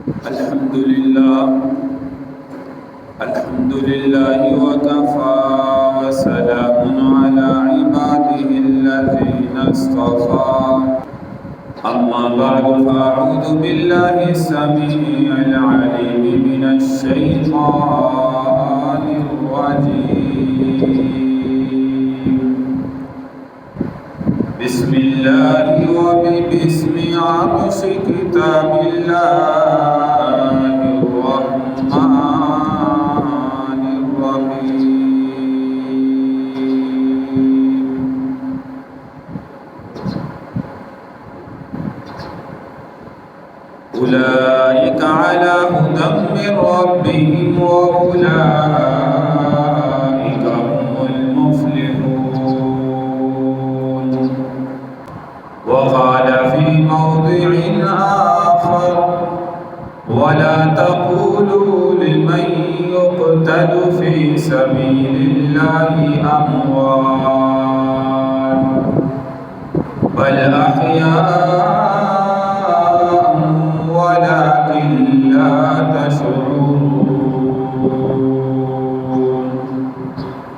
الحمد لله وكفى وسلام على عباده الذين اصطفى أما بعد فأعوذ بالله السميع العليم من الشيطان الرجيم بسم الله وباسم عرش كتاب الله الرحمن الرحيم أولئك على هدى من ربهم وأولئك هم المفلحون وقال في موضع آخر ولا تقولوا لمن يقتل في سبيل الله أموات بل أحياء ولكن لا تشعرون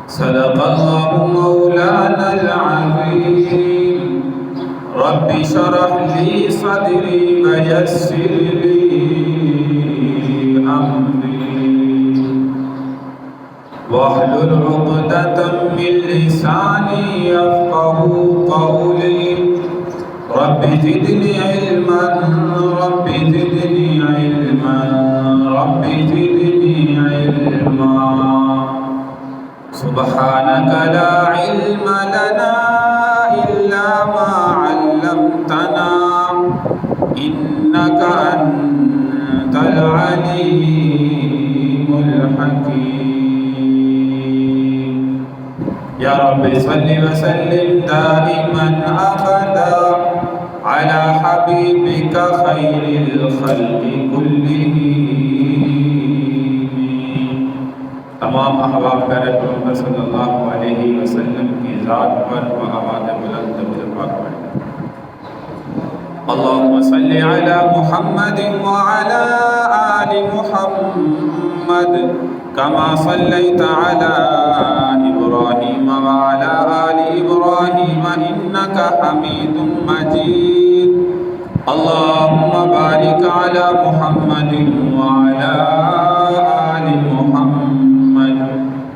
صدق الله مولانا العظيم رب اشرح لي صدري ويسر لي أمري واحلل عقدة من لساني يفقهوا قولي رب زدني علما رب زدني علما رب زدني علما سبحانك لا علم لنا إلا ما علمتنا إنك أنت العليم الحكيم يا رب صل وسلم دائما أبدا على حبيبك خير الخلق كلهم تمام احباب پیارے پیغمبر صلی اللہ علیہ وسلم کی ذات پر و آواز بلند پاک پڑھیں اللهم صل على محمد وعلى آل محمد كما صليت على إبراهيم وعلى آل إبراهيم إنك حميد مجيد اللهم بارك على محمد وعلى آل محمد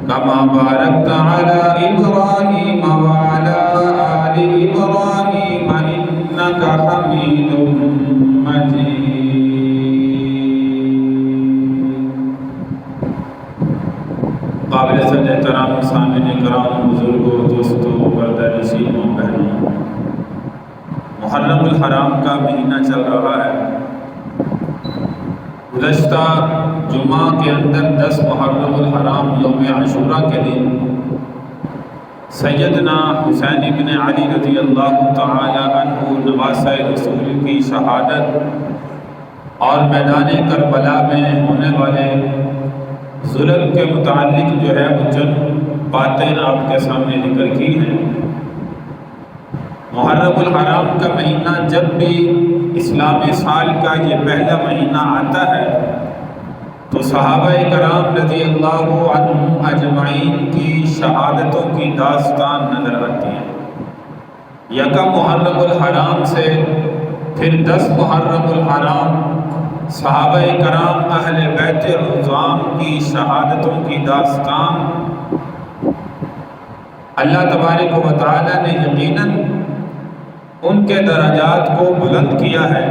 كما باركت على إبراهيم وعلى آل إبراهيم إنك حميد مجيد قابل صد احترام سامعین کرام بزرگوں دوستوں پردہ نشینوں بہنوں محرم الحرام کا مہینہ چل رہا ہے گزشتہ جمعہ کے اندر 10 محرم الحرام یوم عاشوراء کے دن سیدنا حسین بن علی رضی اللہ تعالی عنہ نواسہ رسول کی شہادت اور میدان کربلا میں ہونے والے ظلم کے متعلق جو ہے وہ چند باتیں آپ کے سامنے ذکر کی ہیں۔ محرم الحرام کا مہینہ جب بھی اسلامی سال کا یہ پہلا مہینہ آتا ہے تو صحابہ کرام رضی اللہ عنہم اجمعین کی شہادتوں کی داستان نظر آتی ہے۔ یکم محرم الحرام سے پھر 10 محرم الحرام صحابہ کرام اہل بیت عظام کی شہادتوں کی داستان اللہ تبارک و تعالی نے یقیناً ان کے درجات کو بلند کیا ہے۔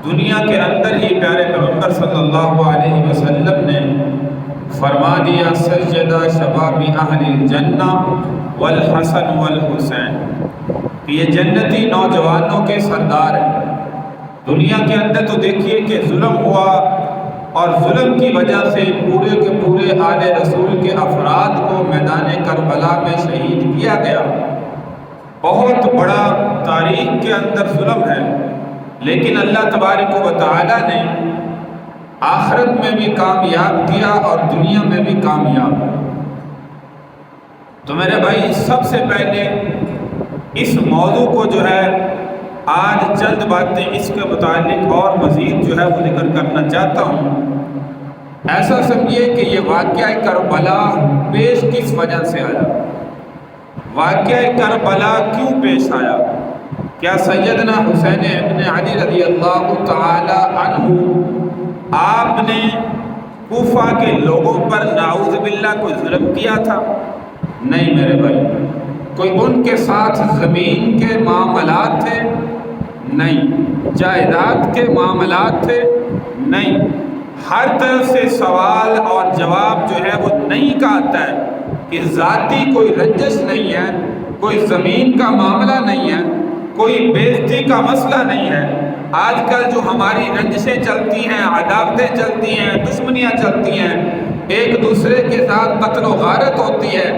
دنیا کے اندر ہی پیارے پیغمبر صلی اللہ علیہ وسلم نے فرما دیا سجدہ شباب اہل الجنہ والحسن والحسین کہ یہ جنتی نوجوانوں کے سردار ہیں۔ دنیا کے اندر تو دیکھیے کہ ظلم ہوا اور ظلم کی وجہ سے پورے کے پورے آل رسول کے افراد کو میدان کربلا میں شہید کیا گیا۔ بہت بڑا تاریخ کے اندر ظلم ہے، لیکن اللہ تبارک و تعالی نے آخرت میں بھی کامیاب کیا اور دنیا میں بھی کامیاب۔ تو میرے بھائی سب سے پہلے اس موضوع کو جو ہے آج چند باتیں اس کے متعلق اور مزید جو ہے وہ ذکر کرنا چاہتا ہوں۔ ایسا سمجھیے کہ یہ واقعہ کربلا پیش کس وجہ سے آیا، واقعہ کربلا کیوں پیش آیا؟ کیا سیدنا حسین ابن علی رضی اللہ تعالی عنہ آپ نے کوفہ کے لوگوں پر نعوذ باللہ کوئی ظلم کیا تھا؟ نہیں میرے بھائی۔ کوئی ان کے ساتھ زمین کے معاملات تھے؟ نہیں۔ جائیداد کے معاملات تھے؟ نہیں۔ ہر طرف سے سوال اور جواب جو ہے وہ نہیں کا آتا ہے کہ ذاتی کوئی رنجش نہیں ہے، کوئی زمین کا معاملہ نہیں ہے، کوئی بےزتی کا مسئلہ نہیں ہے۔ آج کل جو ہماری رنجشیں چلتی ہیں، عداوتیں چلتی ہیں، دشمنیاں چلتی ہیں، ایک دوسرے کے ساتھ قتل و غارت ہوتی ہے،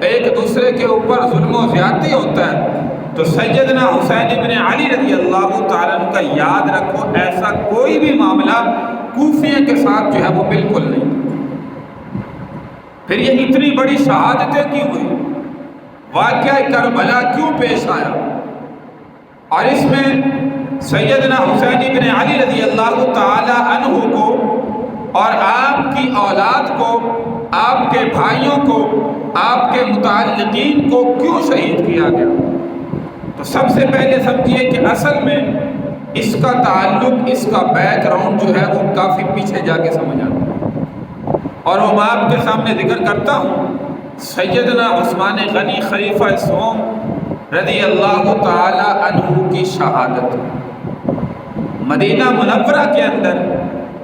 ایک دوسرے کے اوپر ظلم و زیادتی ہوتا ہے، تو سیدنا حسین ابن علی رضی اللہ تعالیٰ عنہ کا یاد رکھو ایسا کوئی بھی معاملہ کوفیوں کے ساتھ جو ہے وہ بالکل نہیں۔ پھر یہ اتنی بڑی شہادتیں کیوں ہوئی، واقعہ کربلا کیوں پیش آیا، اور اس میں سیدنا حسین ابن علی رضی اللہ تعالی عنہ کو اور آپ کی اولاد کو، آپ کے بھائیوں کو، آپ کے متعلقین کو کیوں شہید کیا گیا؟ تو سب سے پہلے سمجھیے کہ اصل میں اس کا تعلق، اس کا بیک گراؤنڈ جو ہے وہ کافی پیچھے جا کے سمجھ آتا ہے، اور وہ میں آپ کے سامنے ذکر کرتا ہوں۔ سیدنا عثمان غنی خلیفہ سوم رضی اللہ تعالی عنہ کی شہادت مدینہ منورہ کے اندر،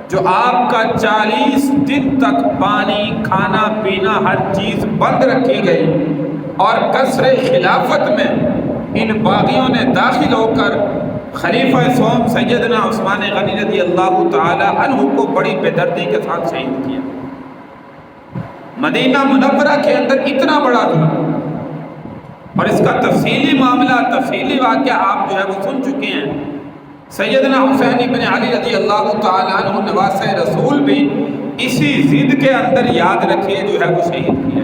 جو آپ کا 40 دن تک پانی، کھانا پینا ہر چیز بند رکھی گئی، اور قصر خلافت میں ان باغیوں نے داخل ہو کر خلیفہ سوم سیدنا عثمان غنی رضی اللہ تعالی عنہ کو بڑی بے دردی کے ساتھ شہید کیا۔ مدینہ منورہ کے اندر اتنا بڑا ظلم، اور اس کا تفصیلی معاملہ، تفصیلی واقعہ آپ جو ہے وہ سن چکے ہیں۔ سیدنا حسین ابن علی رضی اللہ تعالی عنہ نواسہ رسول بھی اسی ضد کے اندر یاد رکھیے جو ہے وہ شہید کیا۔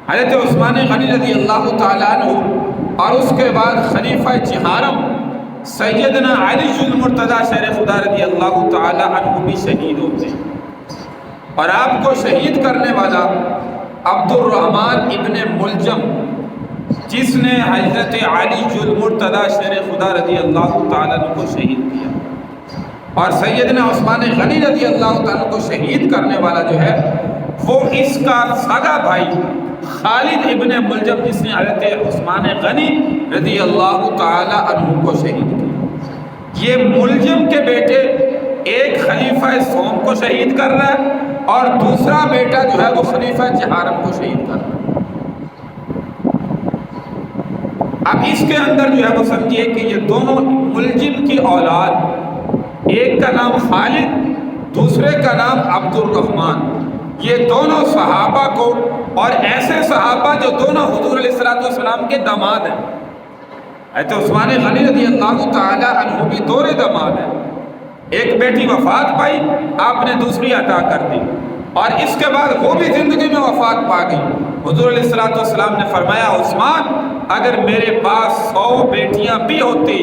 حضرت عثمان غنی رضی اللہ تعالی عنہ اور اس کے بعد خلیفہ چہارم سیدنا علی المرتضیٰ شیر خدا رضی اللہ تعالی عنہ بھی شہید ہوتے ہیں، اور آپ کو شہید کرنے والا عبد الرحمن ابن ملجم، جس نے حضرت علی المرتضیٰ شیر خدا رضی اللہ تعالی عنہ کو شہید کیا، اور سیدنا عثمان غنی رضی اللہ تعالی عنہ کو شہید کرنے والا جو ہے وہ اس کا سگا بھائی خالد ابن ملجم، جس نے حضرت عثمان غنی رضی اللہ تعالی عنہ کو شہید کیا۔ یہ ملجم کے بیٹے ایک خلیفہ سوم کو شہید کر رہا ہے، اور دوسرا بیٹا جو ہے وہ خلیفہ چہارم کو شہید کر رہا ہے۔ اب اس کے اندر جو ہے وہ سمجھیے کہ یہ دونوں ملجم کی اولاد، ایک کا نام خالد، دوسرے کا نام عبد الرحمن، یہ دونوں صحابہ کو، اور ایسے صحابہ جو دونوں حضور علیہ السلام کے داماد ہیں۔ حضرت عثمان غنی رضی اللہ تعالی عنہ بھی دورے داماد ہیں، ایک بیٹی وفات پائی، آپ نے دوسری عطا کر دی، اور اس کے بعد وہ بھی زندگی میں وفات پا گئی۔ حضور علیہ السلام نے فرمایا عثمان اگر میرے پاس 100 بیٹیاں بھی ہوتی،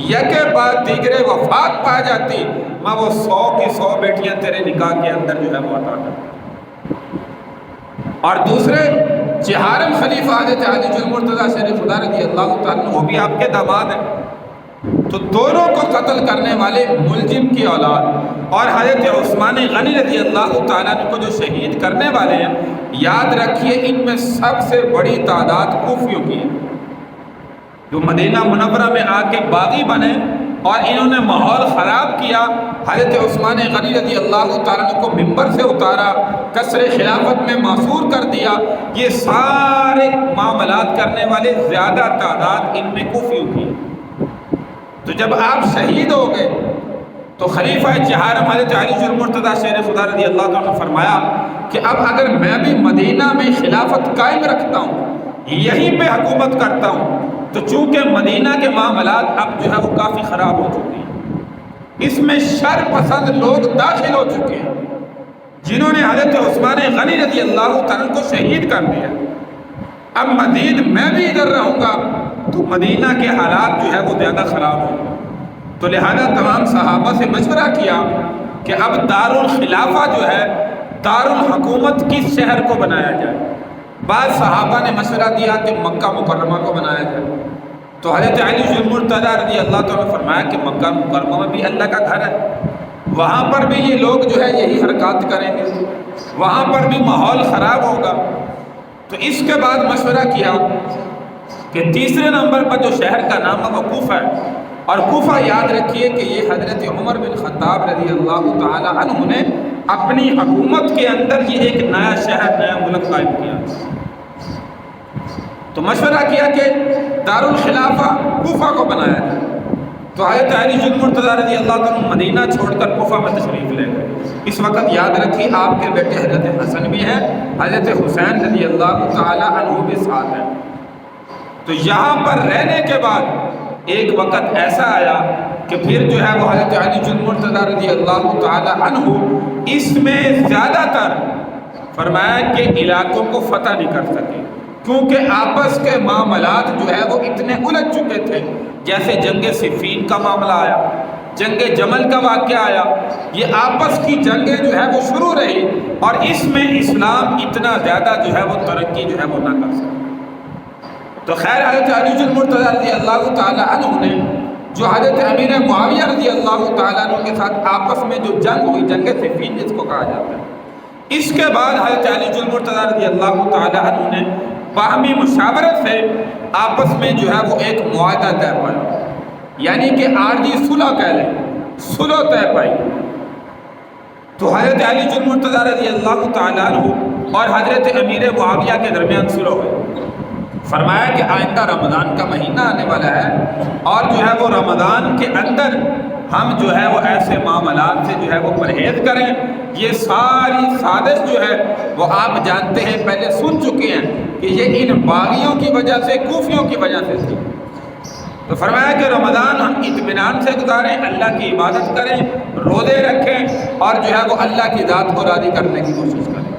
یکے بعد دیگرے وفات پا جاتی، میں وہ 100 کی 100 بیٹیاں تیرے نکاح کے اندر جو ہے وہ عطا کرتا۔ اور دوسرے چہارم خلیفہ حضرت علی المرتضیٰ شیر خدا رضی اللہ تعالیٰ عنہ، وہ بھی آپ کے داماد ہیں۔ تو دونوں کو قتل کرنے والے ملجم کی اولاد اور حضرت عثمان غنی رضی اللہ تعالیٰ عنہ کو جو شہید کرنے والے ہیں، یاد رکھیے ان میں سب سے بڑی تعداد کوفیوں کی ہے، جو مدینہ منورہ میں آ کے باغی بنے اور انہوں نے ماحول خراب کیا۔ حضرت عثمان غنی رضی اللہ تعالیٰ عنہ کو ممبر سے اتارا، قصر خلافت میں معصور کر دیا۔ یہ سارے معاملات کرنے والے زیادہ تعداد ان میں کوفیوں کی ہے۔ تو جب آپ شہید ہو گئے تو خلیفہ چہارم حضرت علی المرتضیٰ شیر خدا رضی اللہ تعالیٰ عنہ نے فرمایا کہ اب اگر میں بھی مدینہ میں خلافت قائم رکھتا ہوں، یہیں پہ حکومت کرتا ہوں، تو چونکہ مدینہ کے معاملات اب جو ہے وہ کافی خراب ہو چکے ہیں، اس میں شر پسند لوگ داخل ہو چکے ہیں، جنہوں نے حضرت عثمان غنی رضی اللہ تعالیٰ عنہ کو شہید کر دیا۔ اب مزید میں بھی ادھر رہوں گا تو مدینہ کے حالات جو ہے وہ زیادہ خراب ہو، تو لہذا تمام صحابہ سے مشورہ کیا کہ اب دارالخلافہ جو ہے، دارالحکومت کس شہر کو بنایا جائے۔ بعض صحابہ نے مشورہ دیا کہ مکہ مکرمہ کو بنایا جائے، تو حضرت علی المرتضیٰ رضی اللہ تعالیٰ نے فرمایا کہ مکہ مکرمہ میں بھی اللہ کا گھر ہے، وہاں پر بھی یہ لوگ جو ہے یہی حرکات کریں گے، وہاں پر بھی ماحول خراب ہوگا۔ تو اس کے بعد مشورہ کیا کہ تیسرے نمبر پر جو شہر کا نام ہے وہ کوفہ ہے، اور کوفہ یاد رکھیے کہ یہ حضرت عمر بن خطاب رضی اللہ تعالی عنہ نے اپنی حکومت کے اندر یہ ایک نیا شہر، نیا ملک قائم کیا۔ تو مشورہ کیا کہ دارالخلافہ کوفہ کو بنایا جائے، تو حضرت علی المرتضیٰ رضی اللہ عنہ مدینہ چھوڑ کر کوفہ میں تشریف لے گئے۔ اس وقت یاد رکھیے آپ کے بیٹے حضرت حسن بھی ہیں، حضرت حسین رضی اللہ تعالی عنہ بھی ساتھ ہیں۔ تو یہاں پر رہنے کے بعد ایک وقت ایسا آیا کہ پھر جو ہے وہ حضرت علی المرتضیٰ رضی اللہ تعالی عنہ اس میں زیادہ تر فرمایا کہ علاقوں کو فتح نہیں کر سکے، کیونکہ آپس کے معاملات جو ہے وہ اتنے الجھ چکے تھے۔ جیسے جنگ صفین کا معاملہ آیا، جنگ جمل کا واقعہ آیا، یہ آپس کی جنگیں جو ہے وہ شروع رہی، اور اس میں اسلام اتنا زیادہ جو ہے وہ ترقی جو ہے وہ نہ کر سکا۔ تو خیر حضرت علی المرتضیٰ رضی اللہ تعالی عنہ نے جو حضرت امیر معاویہ رضی اللہ تعالیٰ عنہ کے ساتھ آپس میں جو جنگ ہوئی، جنگ صفین جس کو کہا جاتا ہے، اس کے بعد حضرت علی المرتضیٰ رضی اللہ تعالی عنہ نے باہمی مشاورت سے آپس میں جو ہے وہ ایک معاہدہ طے پایا، یعنی کہ عارضی صلح کہہ لیں، صلح طے پائی۔ تو حضرت علی المرتضیٰ رضی اللہ تعالیٰ عنہ اور حضرت امیر معاویہ کے درمیان صلح ہوئی۔ فرمایا کہ آئندہ رمضان کا مہینہ آنے والا ہے، اور جو ہے وہ رمضان کے اندر ہم جو ہے وہ ایسے معاملات سے جو ہے وہ پرہیز کریں۔ یہ ساری سازش جو ہے وہ آپ جانتے ہیں، پہلے سن چکے ہیں کہ یہ ان باغیوں کی وجہ سے، کوفیوں کی وجہ سے تھی۔ تو فرمایا کہ رمضان ہم اطمینان سے گزاریں، اللہ کی عبادت کریں، روزے رکھیں، اور جو ہے وہ اللہ کی ذات کو راضی کرنے کی کوشش کریں۔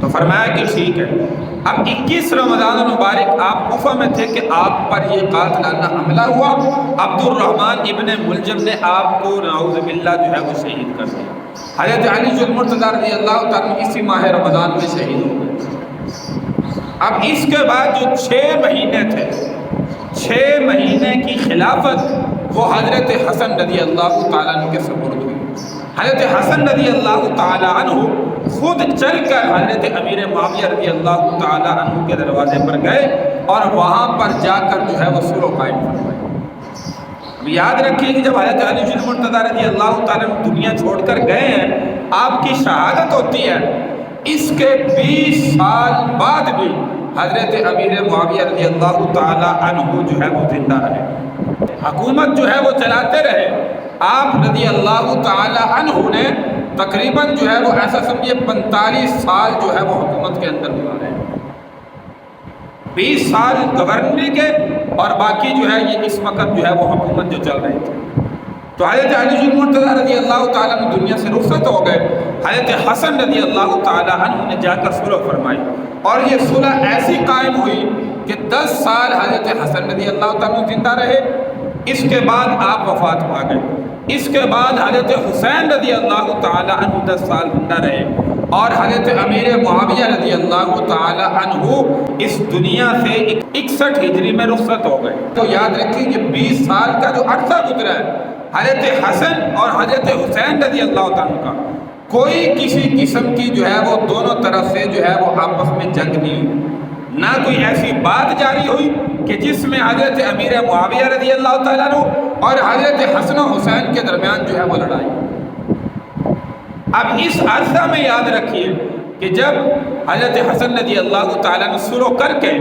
تو فرمایا کہ ٹھیک ہے۔ اب 21 رمضان المبارک آپ کوفہ میں تھے کہ آپ پر یہ قاتلانہ حملہ ہوا، عبد الرحمن ابن ملجم نے آپ کو نعوذ باللہ جو ہے وہ شہید کر دیا۔ حضرت علی المرتضیٰ رضی اللہ تعالیٰ اسی ماہ رمضان میں شہید ہو گئے۔ اب اس کے بعد جو 6 مہینے تھے، 6 مہینے کی خلافت وہ حضرت حسن رضی اللہ تعالیٰ عنہ کے سپرد ہوئی۔ حضرت حسن رضی اللہ تعالیٰ عنہ خود چل کر حضرت امیر معاویہ رضی اللہ تعالیٰ عنہ کے دروازے پر گئے، اور وہاں پر جا کر جو ہے وہ صلح قائم فرمائی۔ اب یاد رکھیے کہ جب حضرت علی المرتضیٰ رضی اللہ تعالیٰ عنہ دنیا چھوڑ کر گئے ہیں، آپ کی شہادت ہوتی ہے، اس کے 20 سال بعد بھی حضرت امیر معاویہ رضی اللہ تعالیٰ عنہ جو ہے وہ زندہ رہے، حکومت جو ہے وہ چلاتے رہے۔ آپ رضی اللہ تعالیٰ عنہ نے تقریباً جو ہے وہ ایسا سمجھے 45 سال جو ہے وہ حکومت کے اندر گزارے ہیں، 20 سال گورنری کے، اور باقی جو ہے یہ اس وقت جو ہے وہ حکومت جو چل رہی تھی۔ تو حضرت علی المرتضیٰ رضی اللہ تعالیٰ عنہ دنیا سے رخصت ہو گئے۔ حضرت حسن رضی اللہ تعالیٰ عنہ نے جا کر صلح فرمائی، اور یہ صلح ایسی قائم ہوئی کہ 10 سال حضرت حسن رضی اللہ تعالیٰ عنہ زندہ رہے۔ اس کے بعد آپ وفات پا گئے۔ اس کے بعد حضرت حسین رضی اللہ تعالیٰ عنہ 10 سال زندہ رہے، اور حضرت امیر معاویہ رضی اللہ تعالیٰ عنہ اس دنیا سے 61 ہجری میں رخصت ہو گئے۔ تو یاد رکھیے کہ 20 سال کا جو عرصہ گزرا ہے حضرت حسن اور حضرت حسین رضی اللہ تعالیٰ عنہ کا، کوئی کسی قسم کی جو ہے وہ دونوں طرف سے جو ہے وہ آپس میں جنگ نہیں ہوئی، نہ کوئی ایسی بات جاری ہوئی کہ جس میں حضرت امیر معاویہ رضی اللہ تعالیٰ عنہ اور حضرت حسن و حسین کے درمیان جو ہے وہ لڑائی۔ اب اس عرصہ میں یاد رکھیے کہ جب حضرت حسن رضی اللہ تعالیٰ عنہ صلح کر کے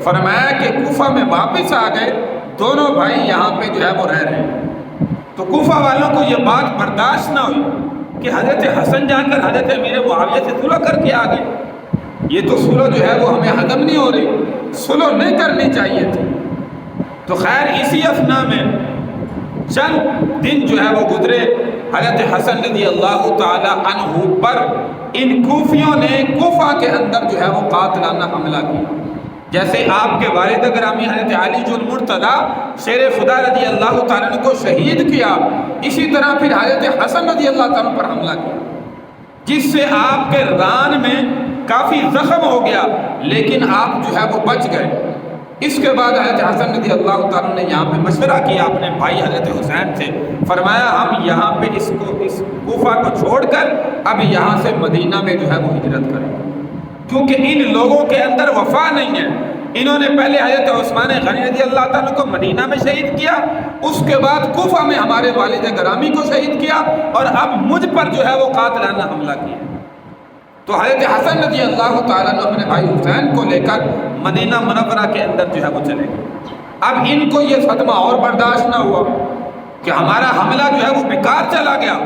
فرمایا کہ کوفہ میں واپس آ گئے، دونوں بھائی یہاں پہ جو ہے وہ رہ رہے ہیں، تو کوفہ والوں کو یہ بات برداشت نہ ہوئی کہ حضرت حسن جا کر حضرت امیر معاویہ سے صلح کر کے آ گئے، یہ تو صلح جو ہے وہ ہمیں ہضم نہیں ہو رہی، صلح نہیں کرنی چاہیے تھی۔ تو خیر اسی اثنا میں چند دن جو ہے وہ گزرے، حضرت حسن رضی اللہ تعالی عنہ پر ان کوفیوں نے کوفہ کے اندر جو ہے وہ قاتلانہ حملہ کیا۔ جیسے آپ کے والد گرامی حضرت علی المرتضیٰ شیر خدا رضی اللہ تعالیٰ عنہ کو شہید کیا، اسی طرح پھر حضرت حسن رضی اللہ تعالیٰ عنہ پر حملہ کیا، جس سے آپ کے ران میں کافی زخم ہو گیا، لیکن آپ جو ہے وہ بچ گئے۔ اس کے بعد حضرت حسن رضی اللہ تعالیٰ نے یہاں پہ مشورہ کیا اپنے بھائی حضرت حسین سے، فرمایا ہم یہاں پہ اس کوفہ کو چھوڑ کر اب یہاں سے مدینہ میں جو ہے وہ ہجرت کریں، کیونکہ ان لوگوں کے اندر وفا نہیں ہے۔ انہوں نے پہلے حضرت عثمان غنی رضی اللہ تعالیٰ کو مدینہ میں شہید کیا، اس کے بعد کوفہ میں ہمارے والد گرامی کو شہید کیا، اور اب مجھ پر جو ہے وہ قاتلانہ حملہ کیا۔ تو حضرت حسن رضی اللہ تعالیٰ نے اپنے بھائی حسین کو لے کر مدینہ منورہ کے اندر جو ہے وہ چلے گئے۔ اب ان کو یہ صدمہ اور برداشت نہ ہوا کہ ہمارا حملہ جو ہے وہ بیکار چلا گیا۔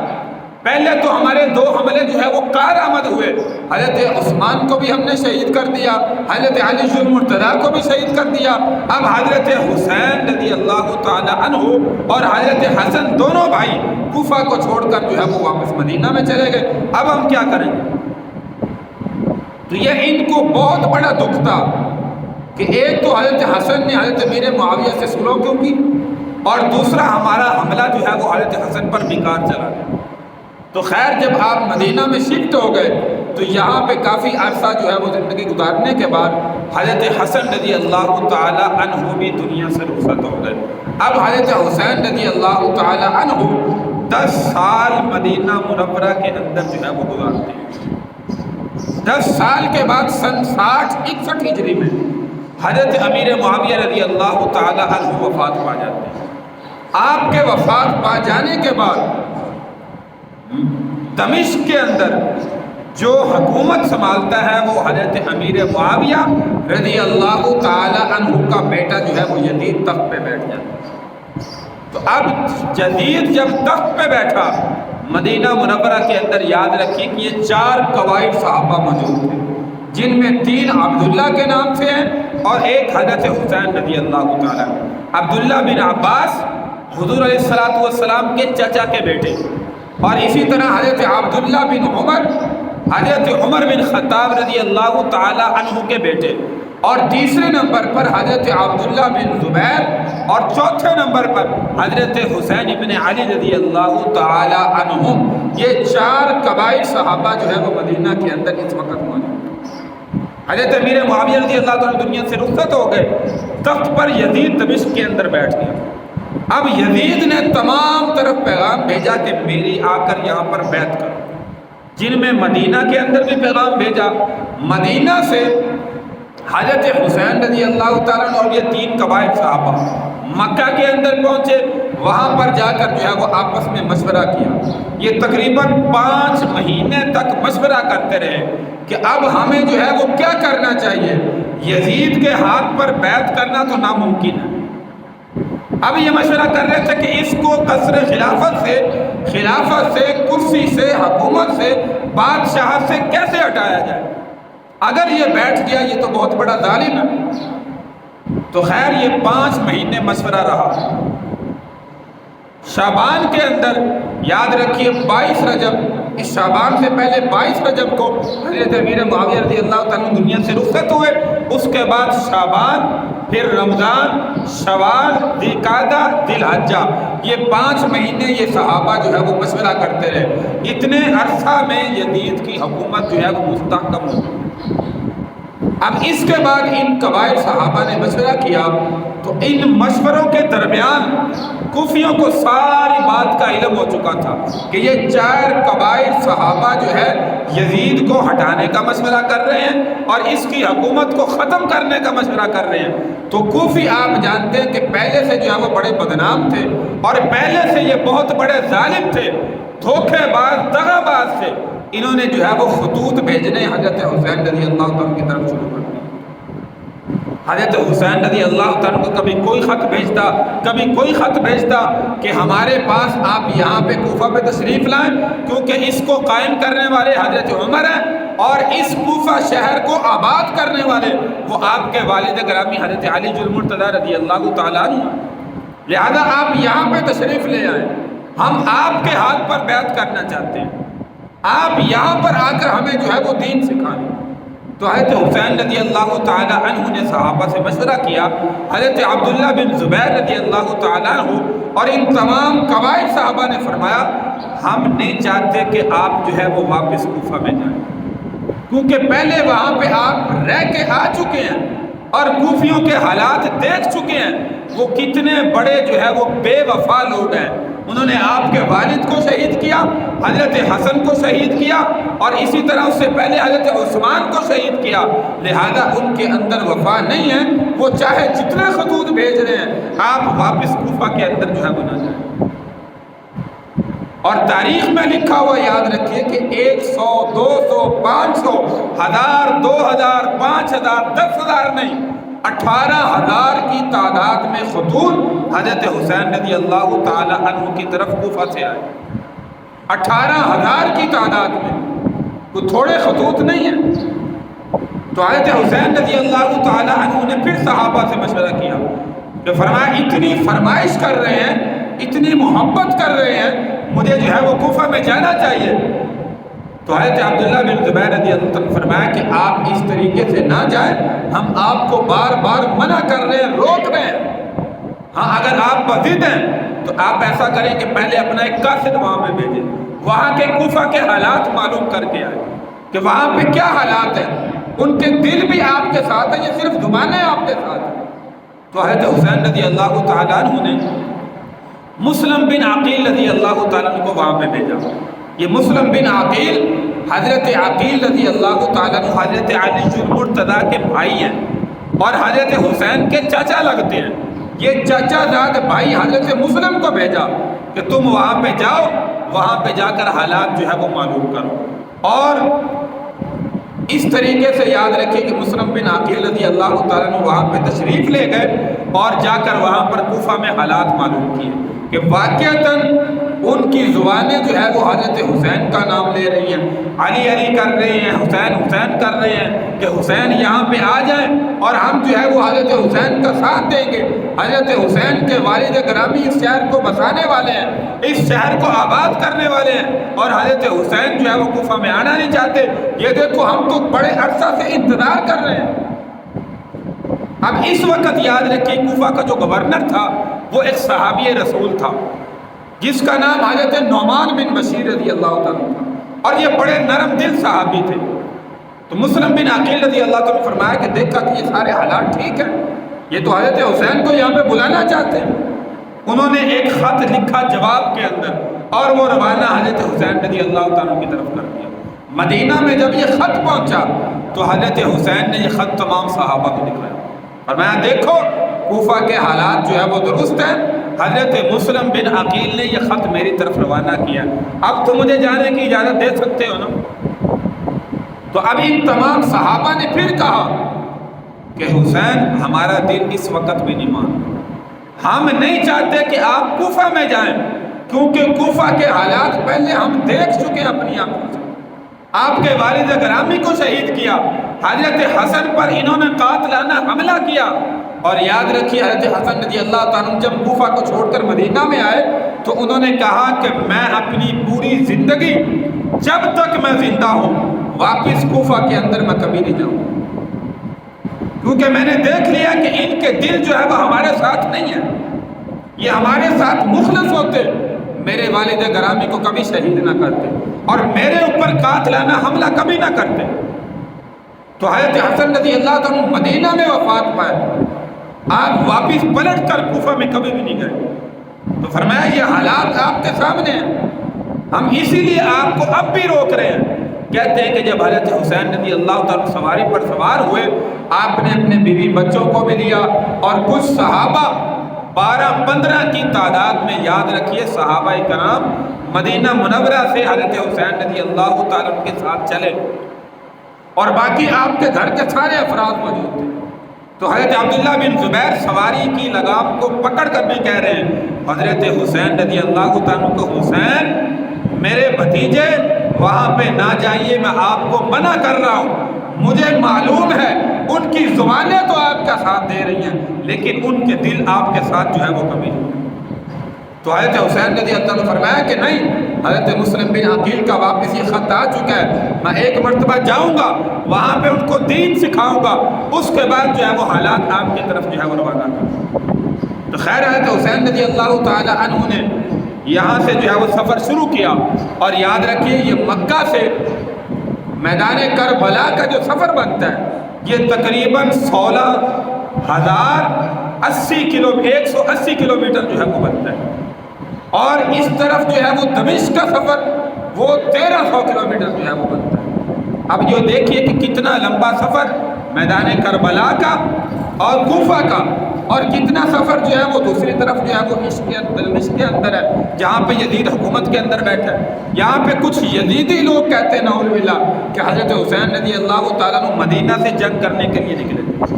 پہلے تو ہمارے 2 حملے جو ہے وہ کارآمد ہوئے، حضرت عثمان کو بھی ہم نے شہید کر دیا، حضرت علی المرتضیٰ کو بھی شہید کر دیا، اب حضرت حسین رضی اللہ تعالی عنہ اور حضرت حسن دونوں بھائی کوفہ کو چھوڑ کر جو ہے وہ واپس مدینہ میں چلے گئے، اب ہم کیا کریں گے؟ تو یہ ان کو بہت بڑا دکھ تھا کہ ایک تو حضرت حسن نے حضرت امیر معاویہ سے صلح کیوں کی، اور دوسرا ہمارا حملہ جو ہے وہ حضرت حسن پر بیکار چلا گیا۔ تو خیر جب آپ مدینہ میں شفٹ ہو گئے تو یہاں پہ کافی عرصہ جو ہے وہ زندگی گزارنے کے بعد حضرت حسن رضی اللہ تعالی عنہ بھی دنیا سے رخصت ہو گئے۔ اب حضرت حسین رضی اللہ تعالی عنہ 10 سال مدینہ منورہ کے اندر جو ہے وہ گزارتے ہیں۔ 10 سال کے بعد سن 60-61 ہجری میں حضرت امیر معاویہ رضی اللہ تعالی عنہ وفات پا جاتے ہیں۔ آپ کے وفات پا جانے کے بعد دمشق کے اندر جو حکومت سنبھالتا ہے وہ حضرت امیر معاویہ رضی اللہ تعالی عنہ کا بیٹا جو ہے وہ یزید تخت پہ بیٹھ جاتا ہے۔ تو اب یزید جب تخت پہ بیٹھا، مدینہ منورہ کے اندر یاد رکھیے کہ یہ 4 قوائد صحابہ موجود تھے، جن میں 3 عبداللہ کے نام سے ہیں اور ایک حضرت حسین رضی اللہ تعالیٰ۔ عبداللہ بن عباس حضور علیہ السلام کے چچا کے بیٹے، اور اسی طرح حضرت عبداللہ بن عمر حضرت عمر بن خطاب رضی اللہ تعالی عنہ کے بیٹے، اور تیسرے نمبر پر حضرت عبداللہ بن زبیر، اور چوتھے نمبر پر حضرت حسین بن علی رضی اللہ تعالی عنہ۔ یہ 4 قبائل صحابہ جو ہے وہ مدینہ کے اندر اس وقت موجود۔ حضرت امیر معاویہ رضی اللہ تعالی دنیا سے رخصت ہو گئے، تخت پر یزید دمشق کے اندر بیٹھ گیا۔ اب یزید نے تمام طرف پیغام بھیجا کہ میری آ کر یہاں پر بیعت کرو، جن میں مدینہ کے اندر بھی پیغام بھیجا۔ مدینہ سے حضرت حسین رضی اللہ تعالیٰ اور یہ 3 قبائل صحابہ مکہ کے اندر پہنچے، وہاں پر جا کر جو ہے وہ آپس میں مشورہ کیا۔ یہ تقریباً 5 مہینے تک مشورہ کرتے رہے کہ اب ہمیں جو ہے وہ کیا کرنا چاہیے۔ یزید کے ہاتھ پر بیعت کرنا تو ناممکن ہے۔ اب یہ مشورہ کر رہے تھے کہ اس کو قصر خلافت سے کرسی سے حکومت سے بادشاہت سے کیسے ہٹایا جائے، اگر یہ بیٹھ گیا یہ تو بہت بڑا ظالم ہے۔ تو خیر یہ 5 مہینے مشورہ رہا۔ شعبان کے اندر یاد رکھیے 22 رجب، اس شعبان سے پہلے 22 رجب کو حضرت امیر معاویہ رضی اللہ تعالیٰ دنیا سے رخصت ہوئے۔ اس کے بعد شعبان، پھر رمضان، شوال، ذوالقعدہ، ذی الحجہ، یہ 5 مہینے یہ صحابہ جو ہے وہ مشورہ کرتے رہے۔ اتنے عرصہ میں یزید کی حکومت جو ہے وہ مستحکم ہو گئی۔ اب اس کے بعد ان قبائل صحابہ نے مشورہ کیا، تو ان مشوروں کے درمیان کوفیوں کو ساری بات کا علم ہو چکا تھا کہ یہ 4 قبائل صحابہ جو ہے یزید کو ہٹانے کا مشورہ کر رہے ہیں اور اس کی حکومت کو ختم کرنے کا مشورہ کر رہے ہیں۔ تو کوفی آپ جانتے ہیں کہ پہلے سے جو ہے وہ بڑے بدنام تھے، اور پہلے سے یہ بہت بڑے ظالم تھے، دھوکے باز، دغا باز تھے۔ انہوں نے جو ہے وہ خطوط بھیجنے حضرت حسین رضی اللہ عنہ کی طرف شروع کر دیا۔ حضرت حسین رضی اللہ عنہ کو کبھی کوئی خط بھیجتا، کبھی کوئی خط بھیجتا کہ ہمارے پاس آپ یہاں پہ کوفہ پہ تشریف لائیں، کیونکہ اس کو قائم کرنے والے حضرت عمر ہیں، اور اس کوفہ شہر کو آباد کرنے والے وہ آپ کے والد گرامی حضرت علی المرتضیٰ رضی اللہ تعالیٰ عنہ، لہذا آپ یہاں پہ تشریف لے آئیں، ہم آپ کے ہاتھ پر بیعت کرنا چاہتے ہیں، آپ یہاں پر آ کر ہمیں جو ہے وہ دین سکھائیں۔ تو حضرت حسین رضی اللہ تعالیٰ عنہ نے صحابہ سے مشورہ کیا، حضرت عبداللہ بن زبیر رضی اللہ تعالیٰ عنہ اور ان تمام قبائل صحابہ نے فرمایا ہم نہیں چاہتے کہ آپ جو ہے وہ واپس کوفہ میں جائیں، کیونکہ پہلے وہاں پہ آپ رہ کے آ چکے ہیں اور کوفیوں کے حالات دیکھ چکے ہیں، وہ کتنے بڑے جو ہے وہ بے وفا لوگ ہیں، انہوں نے آپ کے والد کو شہید کیا، حضرت حسن کو شہید کیا، اور اسی طرح اس سے پہلے حضرت عثمان کو شہید کیا، لہذا ان کے اندر وفا نہیں ہے، وہ چاہے جتنے خطوط بھیج رہے ہیں آپ واپس کوفہ کے اندر جو ہے وہ نہ جائیں۔ اور تاریخ میں لکھا ہوا یاد رکھیے کہ 100 200 500 1000 2000 5000 10,000 نہیں، 18,000 کی تعداد میں خطوط حضرت حسین رضی اللہ تعالی عنہ کی طرف کوفہ سے آئے، 18,000 کی تعداد میں، کوئی تھوڑے خطوط نہیں ہیں۔ تو حضرت حسین رضی اللہ تعالی عنہ نے پھر صحابہ سے مشورہ کیا کہ فرمایا اتنی فرمائش کر رہے ہیں، اتنی محبت کر رہے ہیں، مجھے جو ہے وہ کوفہ میں جانا چاہیے۔ تو حضرت عبداللہ بن زبیر رضی اللہ عنہ نے فرمایا کہ آپ اس طریقے سے نہ جائیں، ہم آپ کو بار بار منع کر رہے ہیں، روک رہے ہیں، ہاں اگر آپ بضد ہیں تو آپ ایسا کریں کہ پہلے اپنا ایک قاصد وہاں پہ بھیجیں، وہاں کے کوفہ کے حالات معلوم کر کے آئے کہ وہاں پہ کیا حالات ہیں، ان کے دل بھی آپ کے ساتھ ہیں، یہ صرف زبانیں آپ کے ساتھ ہیں۔ تو حضرت حسین رضی اللہ تعالیٰ عنہ نے مسلم بن عقیل رضی اللہ تعالیٰ عنہ کو وہاں پہ بھیجا۔ یہ مسلم بن عقیل حضرت عقیل رضی اللہ تعالیٰ عنہ حضرت علی المرتضیٰ کے بھائی ہیں اور حضرت حسین کے چاچا لگتے ہیں۔ یہ چاچا زاد بھائی حضرت مسلم کو بھیجا کہ تم وہاں پہ جاؤ، وہاں پہ جا کر حالات جو ہے وہ معلوم کرو۔ اور اس طریقے سے یاد رکھیے کہ مسلم بن عقیل رضی اللہ تعالیٰ عنہ وہاں پہ تشریف لے گئے اور جا کر وہاں پر کوفہ میں حالات معلوم کیے کہ واقعتاً ان کی زبانیں جو ہے وہ حضرت حسین کا نام لے رہی ہیں، علی علی کر رہے ہیں، حسین حسین کر رہے ہیں کہ حسین یہاں پہ آ جائیں اور ہم جو ہے وہ حضرت حسین کا ساتھ دیں گے، حضرت حسین کے والد گرامی اس شہر کو بسانے والے ہیں، اس شہر کو آباد کرنے والے ہیں، اور حضرت حسین جو ہے وہ کوفہ میں آنا نہیں چاہتے، یہ دیکھو ہم تو بڑے عرصہ سے انتظار کر رہے ہیں۔ اب اس وقت یاد رکھیے کوفہ کا جو گورنر تھا وہ ایک صحابی رسول تھا جس کا نام حضرت نعمان بن بشیر رضی اللہ تعالیٰ تھا، اور یہ بڑے نرم دل صحابی تھے۔ تو مسلم بن عقیل رضی اللہ تعالیٰ نے فرمایا کہ دیکھا کہ یہ سارے حالات ٹھیک ہیں، یہ تو حضرت حسین کو یہاں پہ بلانا چاہتے ہیں۔ انہوں نے ایک خط لکھا جواب کے اندر اور وہ روانہ حضرت حسین رضی اللہ تعالیٰ کی طرف کر دیا۔ مدینہ میں جب یہ خط پہنچا تو حضرت حسین نے یہ خط تمام صحابہ کو دکھایا، فرمایا دیکھو کوفہ کے حالات جو ہے وہ درست ہیں، حضرت مسلم بن عقیل نے یہ خط میری طرف روانہ کیا، اب تو مجھے جانے کی اجازت دے سکتے ہو نا۔ تو اب ان تمام صحابہ نے پھر کہا کہ حسین ہمارا دل اس وقت بھی نہیں مانتا، ہم نہیں چاہتے کہ آپ کوفہ میں جائیں، کیونکہ کوفہ کے حالات پہلے ہم دیکھ چکے ہیں اپنی آنکھوں سے، آپ کے والد گرامی کو شہید کیا، حضرت حسن پر انہوں نے قاتلانہ حملہ کیا، اور یاد رکھیے حضرت حسن رضی اللہ تعالیٰ عنہ جب کوفہ کو چھوڑ کر مدینہ میں آئے تو انہوں نے کہا کہ میں اپنی پوری زندگی جب تک میں زندہ ہوں واپس کوفہ کے اندر میں کبھی نہیں جاؤں، کیونکہ میں نے دیکھ لیا کہ ان کے دل جو ہے وہ ہمارے ساتھ نہیں ہے، یہ ہمارے ساتھ مخلص ہوتے میرے والد گرامی کو کبھی شہید نہ کرتے اور میرے اوپر قاتلانہ حملہ کبھی نہ کرتے۔ تو حضرت حسن رضی اللہ تعالیٰ مدینہ میں وفات پائے، آپ واپس پلٹ کر کوفہ میں کبھی بھی نہیں گئے۔ تو فرمایا یہ حالات آپ کے سامنے ہیں، ہم اسی لیے آپ کو اب بھی روک رہے ہیں۔ کہتے ہیں کہ جب حضرت حسین رضی اللہ تعالیٰ سواری پر سوار ہوئے، آپ نے اپنے بیوی بچوں کو بھی لیا اور کچھ صحابہ 12-15 کی تعداد میں، یاد رکھیے صحابہ کرام مدینہ منورہ سے حضرت حسین رضی اللہ تعالیٰ کے ساتھ چلے، اور باقی آپ کے گھر کے سارے افراد موجود تھے۔ تو حضرت عبداللہ بن زبیر سواری کی لگام کو پکڑ کر بھی کہہ رہے ہیں حضرت حسین رضی اللہ تعالیٰ کو، حسین میرے بھتیجے وہاں پہ نہ جائیے، میں آپ کو منع کر رہا ہوں، مجھے معلوم ہے ان کی زبانیں تو آپ کا ساتھ دے رہی ہیں لیکن ان کے دل آپ کے ساتھ جو ہے وہ کبھی نہیں۔ تو حضرت حسین رضی اللہ عنہ نے فرمایا کہ نہیں، حضرت مسلم بن عقیل کا واپس یہ خط آ چکا ہے، میں ایک مرتبہ جاؤں گا وہاں پہ ان کو دین سکھاؤں گا، اس کے بعد جو ہے وہ حالات آپ کی طرف جو ہے وہ روانہ کروں۔ تو خیر حضرت حسین رضی اللہ تعالی عنہ نے یہاں سے جو ہے وہ سفر شروع کیا، اور یاد رکھیے یہ مکہ سے میدان کربلا کا جو سفر بنتا ہے یہ تقریباً 180 کلومیٹر جو ہے وہ بنتا ہے، اور اس طرف جو ہے وہ دمشق کا سفر وہ 1300 کلومیٹر جو ہے وہ بنتا ہے۔ اب جو دیکھیے کہ کتنا لمبا سفر میدان کربلا کا اور کوفہ کا، اور کتنا سفر جو ہے وہ دوسری طرف جو ہے وہ دمشق کے اندر ہے جہاں پہ یزید حکومت کے اندر بیٹھا ہے۔ یہاں پہ کچھ یزیدی لوگ کہتے ہیں نعوذ باللہ کہ حضرت حسین رضی اللہ تعالیٰ عنہ مدینہ سے جنگ کرنے کے لیے نکلے تھے۔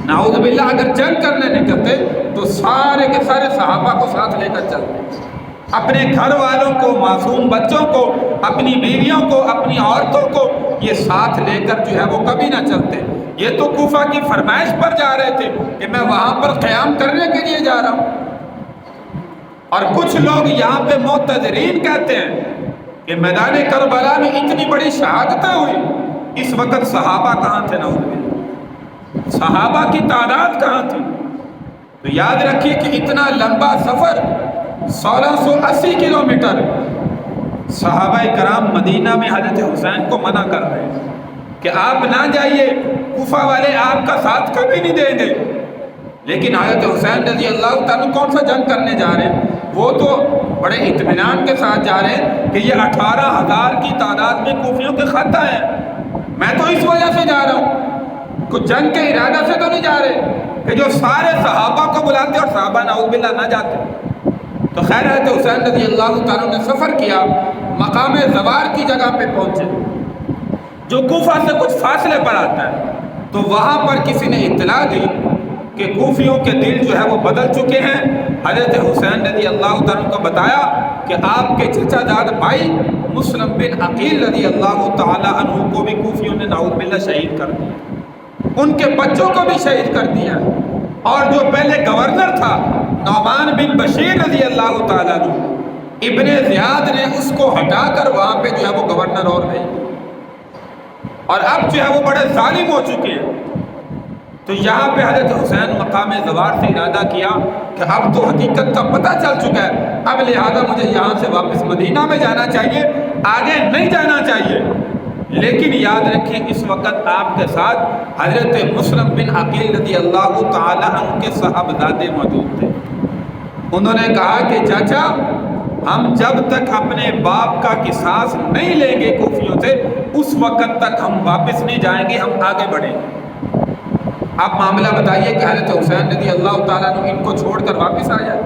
نعوذ باللہ اگر جنگ کرنے نکلتے تو سارے کے سارے صحابہ کو ساتھ لے کر چلتے، اپنے گھر والوں کو، معصوم بچوں کو، اپنی بیویوں کو، اپنی عورتوں کو یہ ساتھ لے کر جو ہے وہ کبھی نہ چلتے۔ یہ تو کوفہ کی فرمائش پر جا رہے تھے کہ میں وہاں پر قیام کرنے کے لیے جا رہا ہوں، اور کچھ لوگ یہاں پہ معتذرین کہتے ہیں کہ میدان کربلا میں اتنی بڑی شہادتیں ہوئی، اس وقت صحابہ کہاں تھے؟ نعوذ باللہ صحابہ کی تعداد کہاں تھی؟ تو یاد رکھیے کہ اتنا لمبا سفر 1680 کلومیٹر صحابہ کرام مدینہ میں حضرت حسین کو منع کر رہے ہیں کہ آپ نہ جائیے، کوفہ والے آپ کا ساتھ کبھی نہیں دیں گے۔ لیکن حضرت حسین رضی اللہ تعالیٰ کون سا جنگ کرنے جا رہے ہیں؟ وہ تو بڑے اطمینان کے ساتھ جا رہے ہیں کہ یہ 18,000 کی تعداد میں کوفیوں کے خط آئے ہیں، میں تو اس وجہ سے جا رہا ہوں، کچھ جنگ کے ارادہ سے تو نہیں جا رہے کہ جو سارے صحابہ کو بلاتے اور صحابہ نعوذ باللہ نہ جاتے۔ تو خیر حضرت حسین رضی اللہ تعالیٰ نے سفر کیا، مقام زوار کی جگہ پہ پہنچے جو کوفہ سے کچھ فاصلے پر آتا ہے۔ تو وہاں پر کسی نے اطلاع دی کہ کوفیوں کے دل جو ہے وہ بدل چکے ہیں۔ حضرت حسین رضی اللہ تعالیٰ کو بتایا کہ آپ کے چچا زاد بھائی مسلم بن عقیل رضی اللہ تعالیٰ عنہ کو بھی کوفیوں نے نعوذ باللہ شہید کر دیا، ان کے بچوں کو بھی شہید کر دیا، اور جو پہلے گورنر تھا نعمان بن بشیر رضی اللہ تعالیٰ عنہ، ابن زیاد نے اس کو ہٹا کر وہاں پہ جو ہے وہ گورنر اور نہیں، اور اب جو ہے وہ بڑے ظالم ہو چکے ہیں۔ تو یہاں پہ حضرت حسین مقام زوار سے ارادہ کیا کہ اب تو حقیقت کا پتہ چل چکا ہے، اب لہذا مجھے یہاں سے واپس مدینہ میں جانا چاہیے، آگے نہیں جانا چاہیے۔ لیکن یاد رکھیں اس وقت آپ کے ساتھ حضرت مسلم بن عقیل رضی اللہ تعالیٰ عنہ کے صاحبزادے موجود تھے۔ انہوں نے کہا کہ چاچا ہم جب تک اپنے باپ کا قصاص نہیں لیں گے کوفیوں سے اس وقت تک ہم واپس نہیں جائیں گے، ہم آگے بڑھیں گے۔ آپ معاملہ بتائیے کہ حضرت حسین رضی اللہ تعالیٰ عنہ ان کو چھوڑ کر واپس آ جائے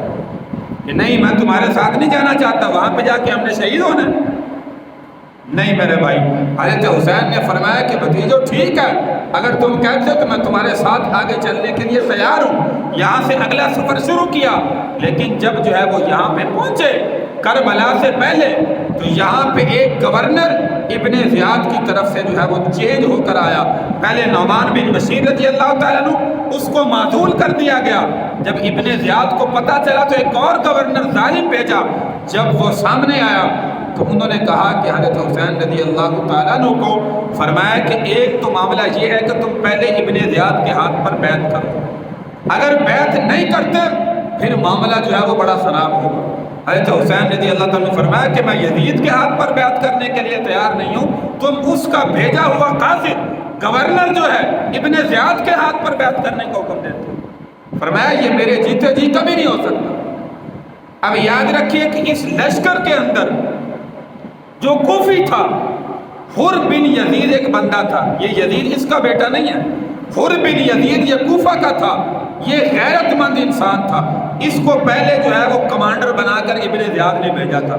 کہ نہیں میں تمہارے ساتھ نہیں جانا چاہتا، وہاں پہ جا کے ہم نے شہید ہونا ہے۔ نہیں میرے بھائی، حضرت حسین نے فرمایا کہ بھتیجو ٹھیک ہے، اگر تم کہتے ہو تو میں تمہارے ساتھ آگے چلنے کے لیے تیار ہوں۔ یہاں سے اگلا سفر شروع کیا، لیکن جب جو ہے وہ یہاں پہ پہنچے کربلا سے پہلے تو یہاں پہ ایک گورنر ابن زیاد کی طرف سے جو ہے وہ چینج ہو کر آیا۔ پہلے نعمان بن بشیر رضی اللہ تعالیٰ عنہ اس کو معزول کر دیا گیا۔ جب ابن زیاد کو پتہ چلا تو ایک اور گورنر ظالم بھیجا، جب وہ سامنے آیا تو انہوں نے کہا کہ حضرت حسین رضی اللہ تعالیٰ عنہ کو فرمایا کہ ایک تو معاملہ یہ ہے کہ تم پہلے ابن زیاد کے ہاتھ پر بیعت کرو، اگر بیعت نہیں کرتے پھر معاملہ جو ہے وہ بڑا خراب ہوگا۔ حضرت حسین رضی اللہ تعالیٰ نے فرمایا کہ میں یزید کے ہاتھ پر بیعت کرنے کے لیے تیار نہیں ہوں، تم اس کا بھیجا ہوا قاصد گورنر جو ہے ابن زیاد کے ہاتھ پر بیعت کرنے کا حکم دیتے ہیں۔ فرمایا یہ میرے جیتے جی کبھی نہیں ہو سکتا۔ اب یاد رکھیے کہ اس لشکر کے اندر جو کوفی تھا حر بن یزید ایک بندہ تھا، یہ یزید اس کا بیٹا نہیں ہے، حر بن یزید یہ کوفہ کا تھا، یہ غیرت مند انسان تھا، اس کو پہلے جو ہے وہ کمانڈر بنا کر ابن زیاد نے بھیجا تھا۔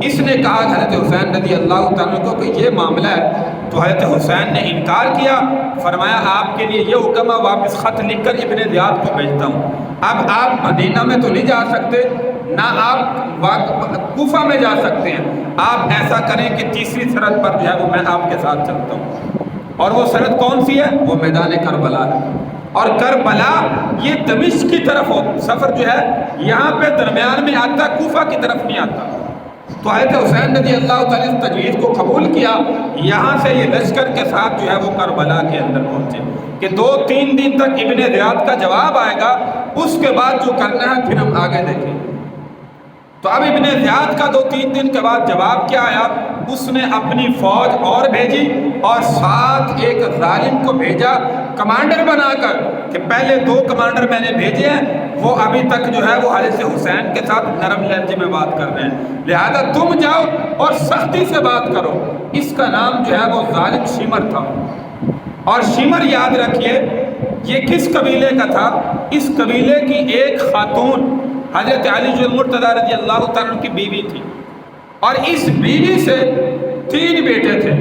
اس نے کہا حضرت حسین رضی اللہ تعالیٰ کو کہ یہ معاملہ ہے، تو حضرت حسین نے انکار کیا، فرمایا آپ کے لیے یہ حکم ہے واپس خط لکھ کر ابن زیاد کو بھیجتا ہوں، اب آپ مدینہ میں تو نہیں جا سکتے، نہ آپ کوفہ میں جا سکتے ہیں، آپ ایسا کریں کہ تیسری سرحد پر جو ہے وہ میں آپ کے ساتھ چلتا ہوں، اور وہ سرحد کون سی ہے؟ وہ میدان کربلا ہے، اور کربلا یہ دمشق کی طرف ہو، سفر جو ہے یہاں پہ درمیان میں آتا ہے، کوفہ کی طرف نہیں آتا۔ تو حضرت حسین رضی اللہ تعالیٰ اس تجویز کو قبول کیا. یہاں سے یہ لشکر کے ساتھ جو ہے وہ کربلا کے اندر پہنچے کہ 2-3 دن تک ابن زیاد کا جواب آئے گا، اس کے بعد جو کرنا ہے پھر ہم آگے دیکھیں. تو اب ابن زیاد کا 2-3 دن کے بعد جواب کیا آیا؟ اس نے اپنی فوج اور بھیجی اور ساتھ ایک ظالم کو بھیجا کمانڈر بنا کر کہ پہلے 2 کمانڈر میں نے بھیجے ہیں، وہ ابھی تک جو ہے وہ حضرت حسین کے ساتھ نرم لہجے میں بات کر رہے ہیں، لہذا تم جاؤ اور سختی سے بات کرو. اس کا نام جو ہے وہ ظالم شمر تھا. اور شمر یاد رکھیے یہ کس قبیلے کا تھا؟ اس قبیلے کی ایک خاتون حضرت علی المرتضیٰ رضی اللہ تعالیٰ عنہ کی بیوی تھی، اور اس بیوی سے 3 بیٹے تھے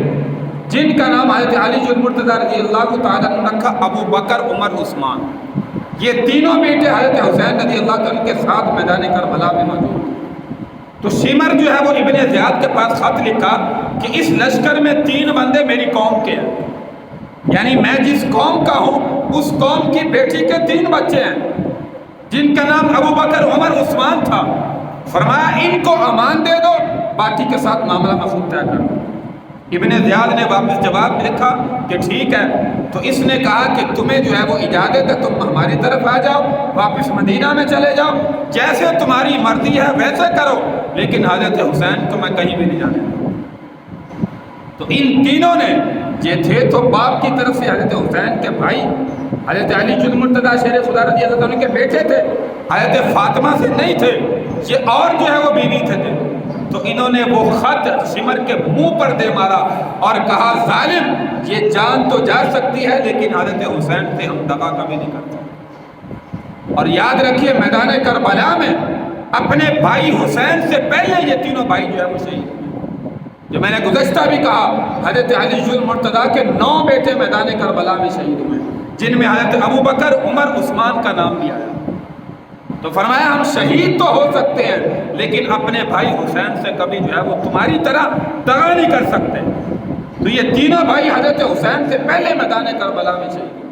جن کا نام حضرت علی المرتضیٰ رضی اللہ تعالیٰ عنہ رکھا ابو بکر، عمر، عثمان. یہ تینوں بیٹے حضرت حسین رضی اللہ تعالیٰ کے ساتھ میدان کربلا میں موجود تھے. تو شمر جو ہے وہ ابن زیاد کے پاس خط لکھا کہ اس لشکر میں 3 بندے میری قوم کے ہیں، یعنی میں جس قوم کا ہوں اس قوم کی بیٹی کے 3 بچے ہیں جن کا نام ابو بکر، عمر، عثمان تھا. فرمایا ان کو امان دے دو، باقی کے ساتھ معاملہ میں خود طے کر. ابن زیاد نے واپس جواب لکھا کہ ٹھیک ہے. تو اس نے کہا کہ تمہیں جو ہے وہ اجازت ہے، تم ہماری طرف آ جاؤ، واپس مدینہ میں چلے جاؤ، جیسے تمہاری مرضی ہے ویسے کرو، لیکن حضرت حسین کو میں کہیں بھی نہیں جانے دوں. تو ان تینوں نے، یہ تھے تو باپ کی طرف سے حضرت حسین کے بھائی حضرت علی المرتضیٰ شیر خدا رضی اللہ عنہ کے بیٹے تھے، حضرت فاطمہ سے نہیں تھے، یہ اور جو ہے وہ بیوی تھے. تو انہوں نے وہ خط شمر کے منہ پر دے مارا اور کہا ظالم یہ جان تو جا سکتی ہے لیکن حضرت حسین سے ہم دغا کبھی نہیں کرتے. اور یاد رکھیے میدان کربلا میں اپنے بھائی حسین سے پہلے یہ تینوں بھائی جو ہے وہ شہید ہوئے. جو میں نے گزشتہ بھی کہا حضرت علی المرتضیٰ کے 9 بیٹے میدان کربلا میں شہید ہوئے، جن میں حضرت ابو بکر، عمر، عثمان کا نام بھی آیا. تو فرمایا ہم شہید تو ہو سکتے ہیں لیکن اپنے بھائی حسین سے کبھی جو ہے وہ تمہاری طرح دغا نہیں کر سکتے. تو یہ تینوں بھائی حضرت حسین سے پہلے میدان کربلا میں شہید ہوئے،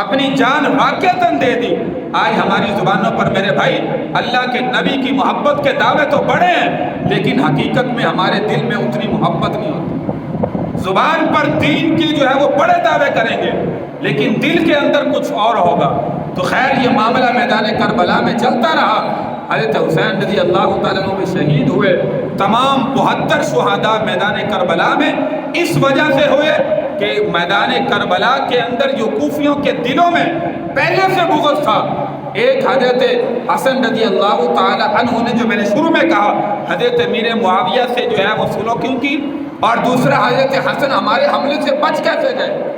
اپنی جان واقعتاً دے دی. آج ہماری زبانوں پر میرے بھائی اللہ کے نبی کی محبت کے دعوے تو بڑے ہیں لیکن حقیقت میں ہمارے دل میں اتنی محبت نہیں ہوتی. زبان پر دین کی جو ہے وہ بڑے دعوے کریں گے لیکن دل کے اندر کچھ اور ہوگا. تو خیر یہ معاملہ میدان کربلا میں چلتا رہا. حضرت حسین رضی اللہ تعالیٰ عنہ بھی شہید ہوئے. تمام 72 شہداء میدان کربلا میں اس وجہ سے ہوئے کہ میدان کربلا کے اندر جو کوفیوں کے دلوں میں پہلے سے بغض تھا. ایک حضرت حسن رضی اللہ تعالیٰ عنہ نے، جو میں نے شروع میں کہا حضرت امیر معاویہ سے جو ہے وہ صلح کیوں کی، اور دوسرا حضرت حسن ہمارے حملے سے بچ کیسے گئے،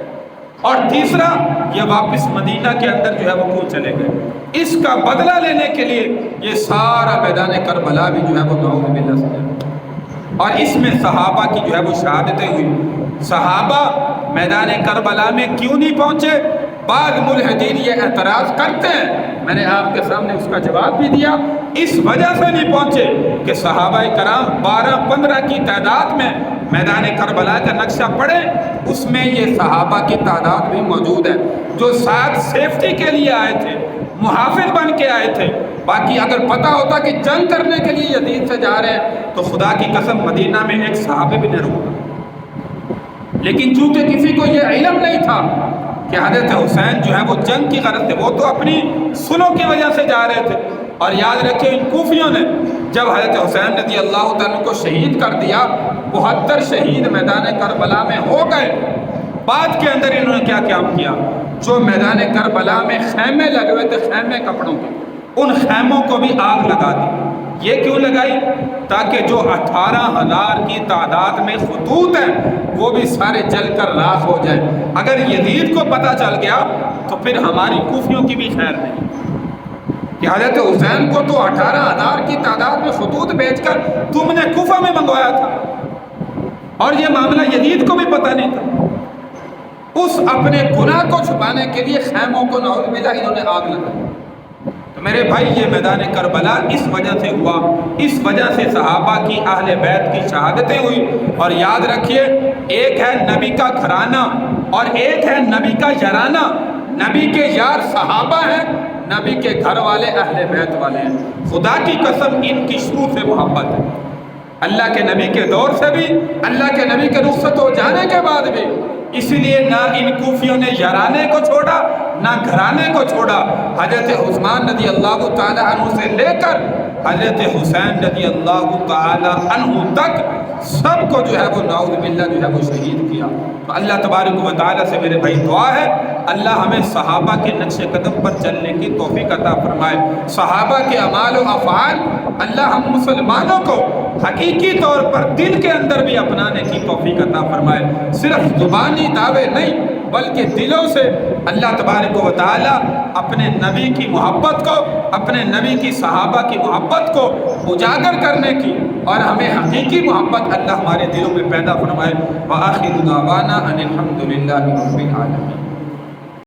اور تیسرا یہ واپس مدینہ کے اندر جو ہے وہ کیوں چلے گئے. اس کا بدلہ لینے کے لیے یہ سارا میدان کربلا بھی جو ہے وہ نعوذ باللہ سے، اور اس میں صحابہ کی جو ہے وہ شہادتیں ہوئی. صحابہ میدان کربلا میں کیوں نہیں پہنچے؟ بعض ملحدین یہ اعتراض کرتے ہیں، میں نے آپ کے سامنے اس کا جواب بھی دیا. اس وجہ سے نہیں پہنچے کہ صحابہ کرام 12-15 کی تعداد میں میدان کربلا کا نقشہ پڑھیں، اس میں یہ صحابہ کی تعداد بھی موجود ہے جو ساتھ سیفٹی کے لیے آئے تھے، محافظ بن کے آئے تھے. باقی اگر پتہ ہوتا کہ جنگ کرنے کے لیے یزید سے جا رہے ہیں تو خدا کی قسم مدینہ میں ایک صحابی بھی نہ رکا. لیکن چونکہ کسی کو یہ علم نہیں تھا کہ حضرت حسین جو ہے وہ جنگ کی غرض سے، وہ تو اپنی سلو کی وجہ سے جا رہے تھے. اور یاد رکھیں ان کوفیوں نے جب حضرت حسین رضی اللہ تعالیٰ کو شہید کر دیا، 72 شہید میدان کربلا میں ہو گئے. بعد کے اندر انہوں نے کیا کام کیا، جو میدان کربلا میں خیمے لگے ہوئے تھے، خیمے کپڑوں کے، ان خیموں کو بھی آگ لگا دی. یہ کیوں لگائی؟ تاکہ جو 18,000 کی تعداد میں خطوط ہیں وہ بھی سارے جل کر راکھ ہو جائیں. اگر یزید کو پتہ چل گیا تو پھر ہماری کوفیوں کی بھی خیر نہیں کہ حضرت حسین کو تو 18,000 کی تعداد میں خطوط بیچ کر تم نے کوفہ میں منگوایا تھا، اور یہ معاملہ یزید کو بھی پتہ نہیں تھا. اس اپنے گناہ کو چھپانے کے لیے خیموں کو نعوذ باللہ انہوں نے آگ لگائی. تو میرے بھائی یہ میدان کربلا اس وجہ سے ہوا، اس وجہ سے صحابہ کی اہل بیت کی شہادتیں ہوئی. اور یاد رکھیے ایک ہے نبی کا گھرانہ اور ایک ہے نبی کا یارانہ. نبی کے یار صحابہ ہیں، نبی کے گھر والے اہل بیت والے ہیں. خدا کی قسم ان کی شروع سے محبت ہے. اللہ کے نبی کے دور سے بھی، اللہ کے نبی کے رخصت ہو جانے کے بعد بھی۔ اس لیے نہ ان کوفیوں نے یارانے کو چھوڑا، نہ گھرانے کو چھوڑا۔ حضرت عثمان رضی اللہ تعالی عنہ سے لے کر حضرت حسین رضی اللہ تعالی عنہ تک سب کو جو ہے وہ نعوذ باللہ جو ہے وہ شہید کیا۔ تو اللہ تبارک و تعالی سے میرے بھائی دعا ہے، اللہ ہمیں صحابہ کے نقش قدم پر چلنے کی توفیق عطا فرمائے۔ صحابہ کے اعمال و افعال اللہ ہم مسلمانوں کو حقیقی طور پر دل کے اندر بھی اپنانے کی توفیق عطا فرمائے، صرف زبانی دعوے نہیں بلکہ دلوں سے اللہ تبارک و تعالی اپنے نبی کی محبت کو، اپنے نبی کی صحابہ کی محبت کو اجاگر کرنے کی اور ہمیں حقیقی محبت اللہ ہمارے دلوں میں پیدا فرمائے۔ وآخر دعوانا ان الحمد للہ رب العالمین۔